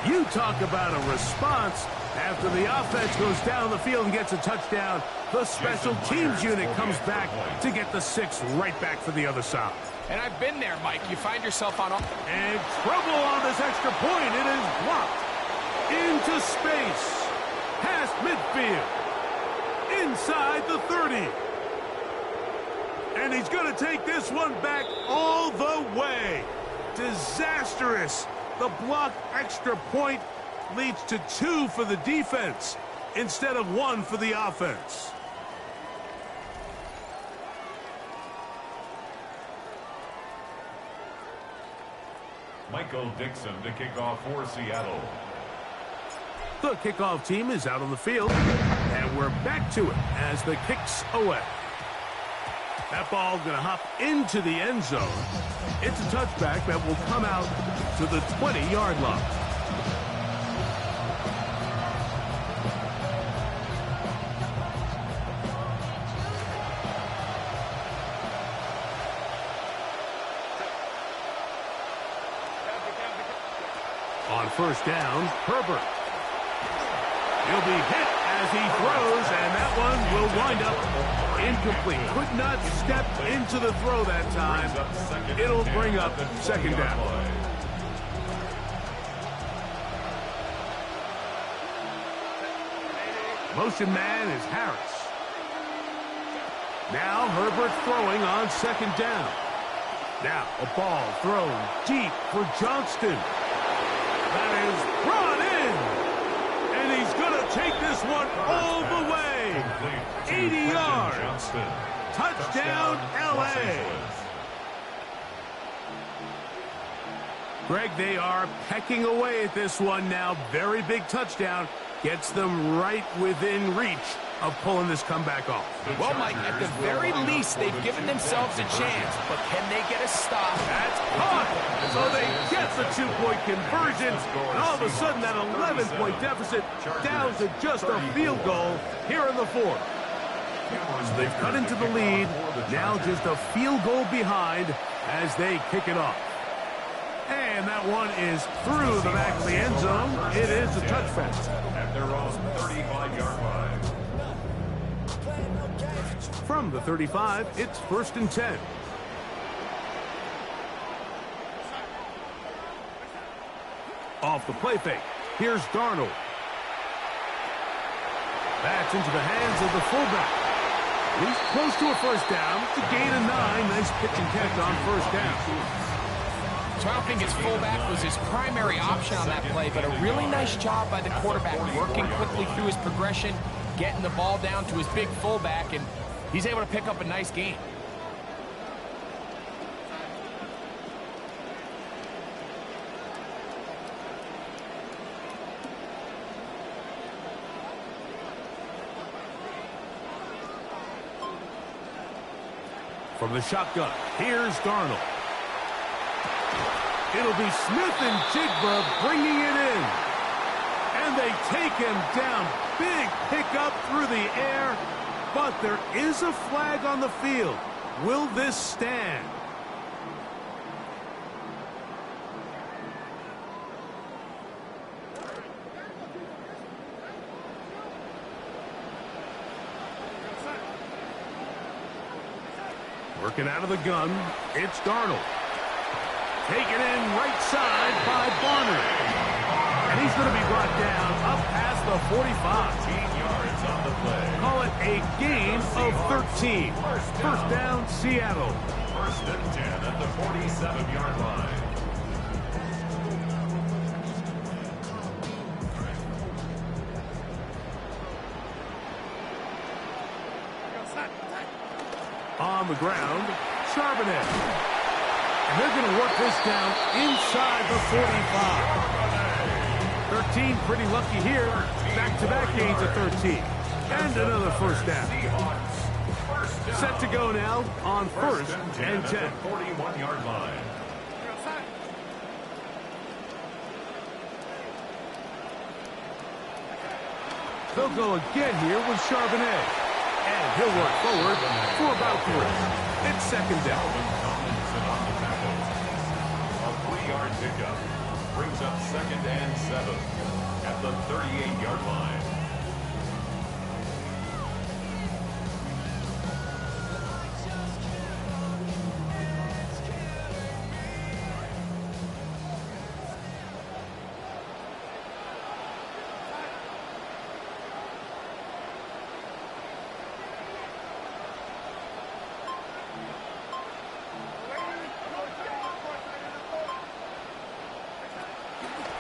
You talk about a response. After the offense goes down the field and gets a touchdown, the special teams unit comes back to get the 6 right back for the other side. And I've been there, Mike. You find yourself on... And trouble on this extra point. It is blocked. Into space. Past midfield. Inside the 30. And he's going to take this one back all the way. Disastrous. The blocked extra point leads to 2 for the defense instead of 1 for the offense. Michael Dixon to kick off for Seattle. The kickoff team is out on the field, and we're back to it as the kick's away. That ball's going to hop into the end zone. It's a touchback that will come out to the 20-yard line. On first down, Herbert. He'll be hit as he throws, and that one will wind up incomplete. Could not step into the throw that time. It'll bring up 2nd down. Motion man is Harris. Now Herbert throwing on 2nd down. Now a ball thrown deep for Johnston. That is brought in. And he's going to take this one all the way. 80 yards. Touchdown, L.A. Greg, they are pecking away at this one now. Very big touchdown. Gets them right within reach of pulling this comeback off. Well, Mike, at the very least, they've given themselves a chance, but can they get a stop? That's caught! So they get the two-point conversion, and all of a sudden that 11-point deficit down to just a field goal here in the fourth. So they've cut into the lead, now just a field goal behind as they kick it off. And that one is through the back of the end zone. It is a touchback. At their own 35-yard line. From the 35, it's 1st and 10. Off the play fake. Here's Darnold. That's into the hands of the fullback. He's close to a first down. It's a gain of 9. Nice pitch and catch on first down. So I don't think his fullback was his primary option on that play, but a really nice job by the quarterback working quickly through his progression, getting the ball down to his big fullback, and he's able to pick up a nice gain. From the shotgun, here's Darnold. It'll be Smith and Jigba bringing it in. And they take him down. Big pickup through the air. But there is a flag on the field. Will this stand? Working out of the gun, it's Darnold. Taken in right side by Barner. And he's going to be brought down up past the 45. 15 yards on the play. Call it a gain of 13. First down, Seattle. 1st and 10 at the 47-yard line. On the ground, Charbonnet. And they're going to work this down inside the 45. 13 pretty lucky here. Back-to-back gains of 13. And another first down. Set to go now on 1st and 10. 41-yard line. They'll go again here with Charbonnet. And he'll work forward for about 3. It's 2nd down. A 3-yard pickup brings up 2nd and 7 at the 38-yard line.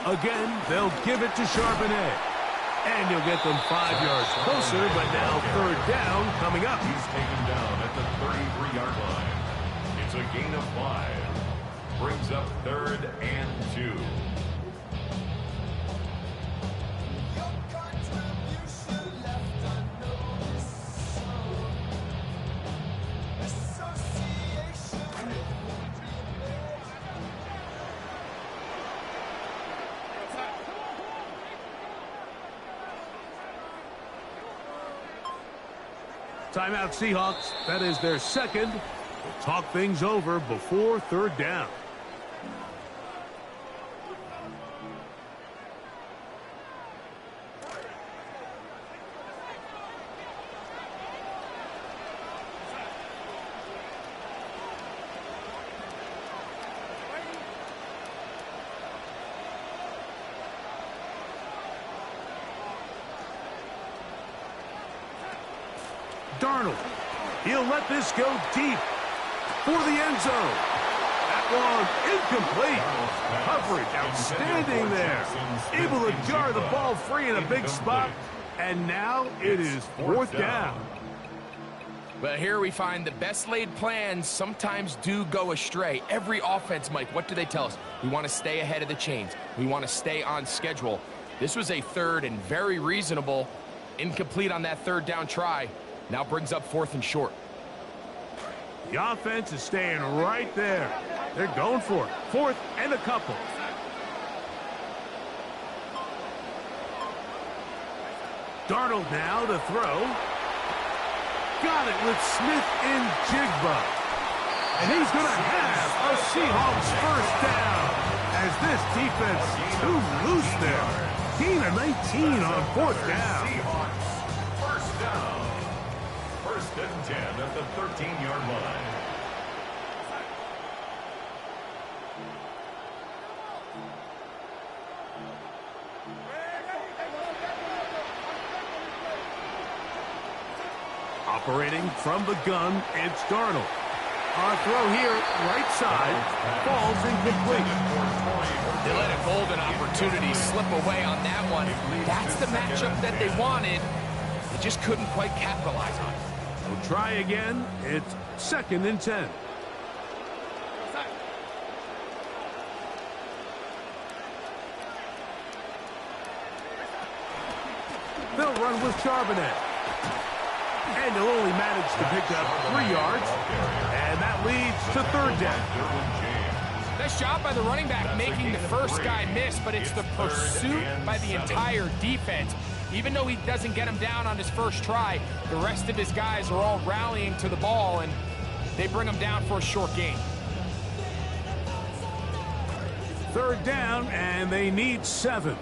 Again, they'll give it to Charbonnet. And you'll get them 5 yards closer, but now 3rd down coming up. He's taken down at the 33-yard line. It's a gain of 5. Brings up 3rd and 2. Timeout Seahawks. That is their 2nd. We'll talk things over before 3rd down. Darnold. He'll let this go deep for the end zone. That one incomplete. Coverage outstanding there. Able to jar the ball free in a big spot. And now it is 4th down. But here we find the best laid plans sometimes do go astray. Every offense, Mike, what do they tell us? We want to stay ahead of the chains. We want to stay on schedule. This was a third and very reasonable. Incomplete on that third down try. Now brings up 4th and short. The offense is staying right there. They're going for it. 4th and a couple. Darnold now to throw. Got it with Smith and Jigba. And he's going to have a Seahawks first down as this defense too loose there. Gain of 19 on 4th down. Seahawks first down. 1st and 10 at the 13-yard line. Operating from the gun, it's Darnold. Our throw here, right side, falls incomplete. They let a golden opportunity slip away on that one. That's the matchup that they wanted. They just couldn't quite capitalize on it. We'll try again. It's 2nd and 10. They'll run with Charbonnet. And he'll only manage to pick up 3 yards. And that leads to 3rd down. Nice job by the running back making the first guy miss, but it's the pursuit by the entire defense. Even though he doesn't get him down on his first try, the rest of his guys are all rallying to the ball, and they bring him down for a short gain. 3rd down, and they need 7.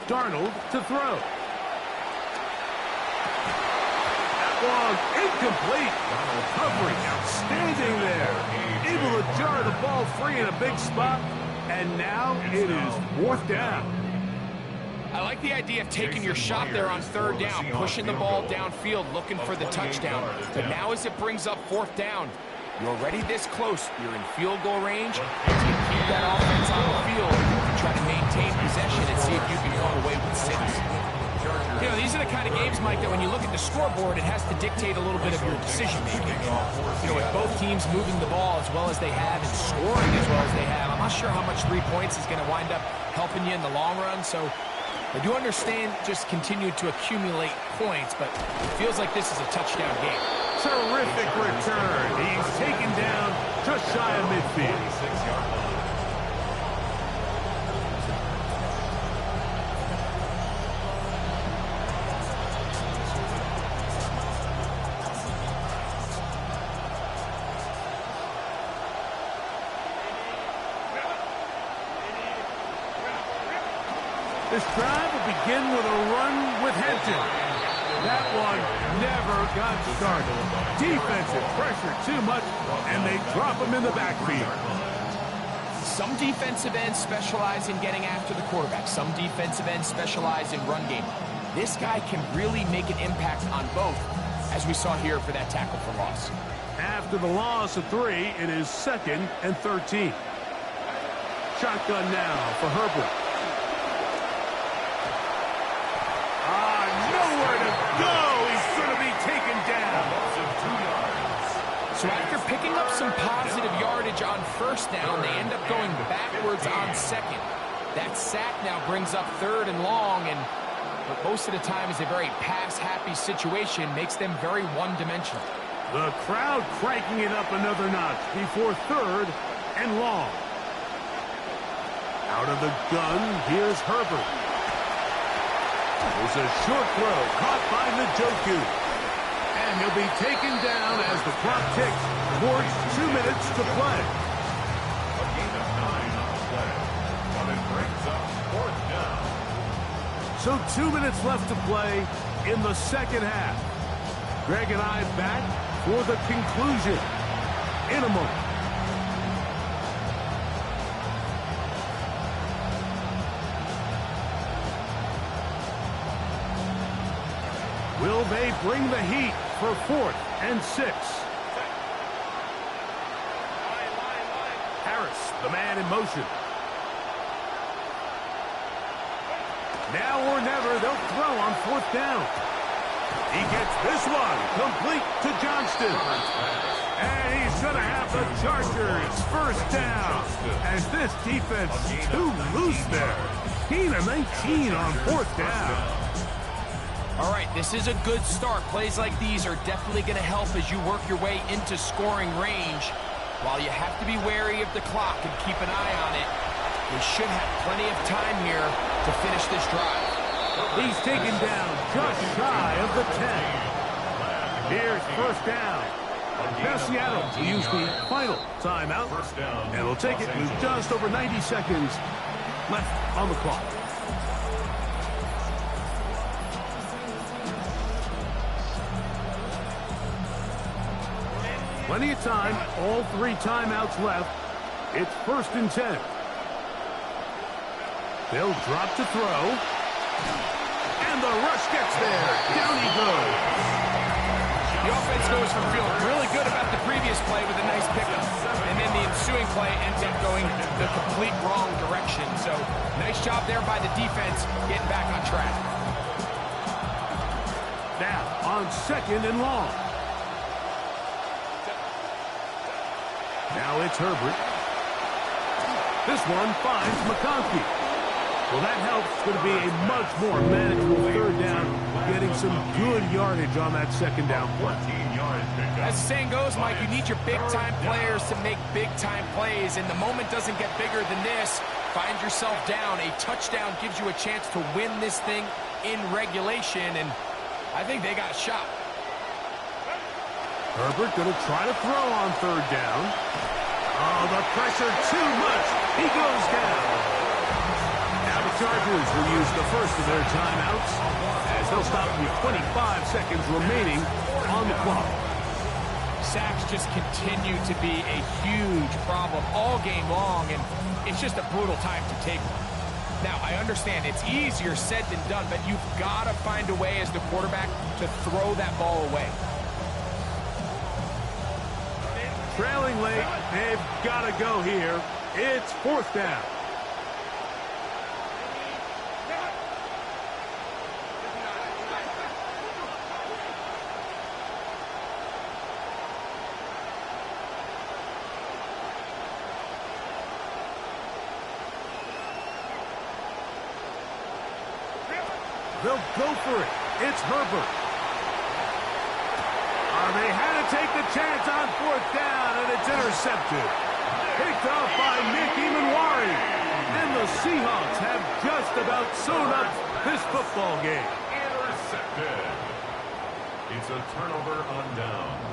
Darnold to throw. That was incomplete. Recovery outstanding there. Able to jar the ball free in a big spot. And now it is 4th down. I like the idea of taking your shot there on 3rd down, pushing the ball downfield, looking for the touchdown. But now as it brings up 4th down, you're already this close. You're in field goal range. You can keep that offense on the field and try to maintain possession and see if you can come away with 6. You know, these are the kind of games, Mike, that when you look at the scoreboard, it has to dictate a little bit of your decision-making. You know, with both teams moving the ball as well as they have and scoring as well as they have, I'm not sure how much 3 points is going to wind up helping you in the long run. So I do understand just continue to accumulate points, but it feels like this is a touchdown game. Terrific return. He's taken down just shy of midfield. This drive will begin with a run with Hampton. That one never got started. Defensive pressure too much, and they drop him in the backfield. Some defensive ends specialize in getting after the quarterback. Some defensive ends specialize in run game. This guy can really make an impact on both, as we saw here for that tackle for loss. After the loss of 3, it is 2nd and 13. Shotgun now for Herbert. Nowhere to go. He's going to be taken down. So after picking up some positive yardage on 1st down, they end up going backwards on 2nd. That sack now brings up 3rd and long, and what most of the time is a very pass-happy situation, makes them very one-dimensional. The crowd cranking it up another notch before 3rd and long. Out of the gun, here's Herbert. It's a short throw caught by Njoku. And he'll be taken down as the clock ticks towards 2 minutes to play. A gain of 9 on the play. But it brings up 4th down. So 2 minutes left to play in the 2nd half. Greg and I back for the conclusion in a moment. Will they bring the heat for 4th and 6? Harris, the man in motion. Now or never, they'll throw on 4th down. He gets this one complete to Johnston. And he's going to have the Chargers first down as this defense is too loose there. Gain of 19 on fourth down. All right, this is a good start. Plays like these are definitely going to help as you work your way into scoring range. While you have to be wary of the clock and keep an eye on it, they should have plenty of time here to finish this drive. He's taken down just shy of the 10. Here's first down. Now Seattle will use the final timeout, and will take it with just over 90 seconds left on the clock. Plenty of time, all 3 timeouts left. It's first and 10. They'll drop to throw. And the rush gets there. Down he goes. The offense goes from feeling really good about the previous play with a nice pickup. And then the ensuing play ends up going the complete wrong direction. So, nice job there by the defense getting back on track. Now, on second and long. Now it's Herbert. This one finds McConkey. Well, that helps. It's going to be a much more manageable third down, getting some good yardage on that second down play. As the saying goes, Mike, you need your big-time players to make big-time plays, and the moment doesn't get bigger than this. Find yourself down. A touchdown gives you a chance to win this thing in regulation, and I think they got a shot. Herbert going to try to throw on third down. Oh, the pressure too much. He goes down. Now the Chargers will use the first of their timeouts as they'll stop with 25 seconds remaining on the clock. Sacks just continue to be a huge problem all game long, and it's just a brutal time to take one. Now, I understand it's easier said than done, but you've got to find a way as the quarterback to throw that ball away. Trailing late, they've got to go here. It's fourth down. They'll go for it. It's Herbert. They had to take the chance on fourth down, and it's intercepted. Picked off by Nick Emanwari. And the Seahawks have just about sewn up this football game. Intercepted. It's a turnover on downs.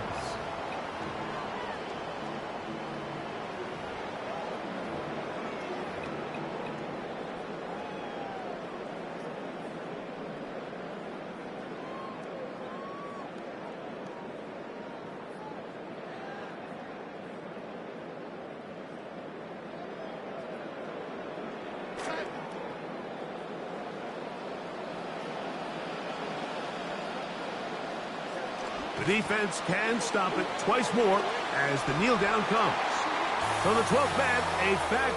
The defense can stop it twice more as the kneel down comes. So the 12th man, a fact.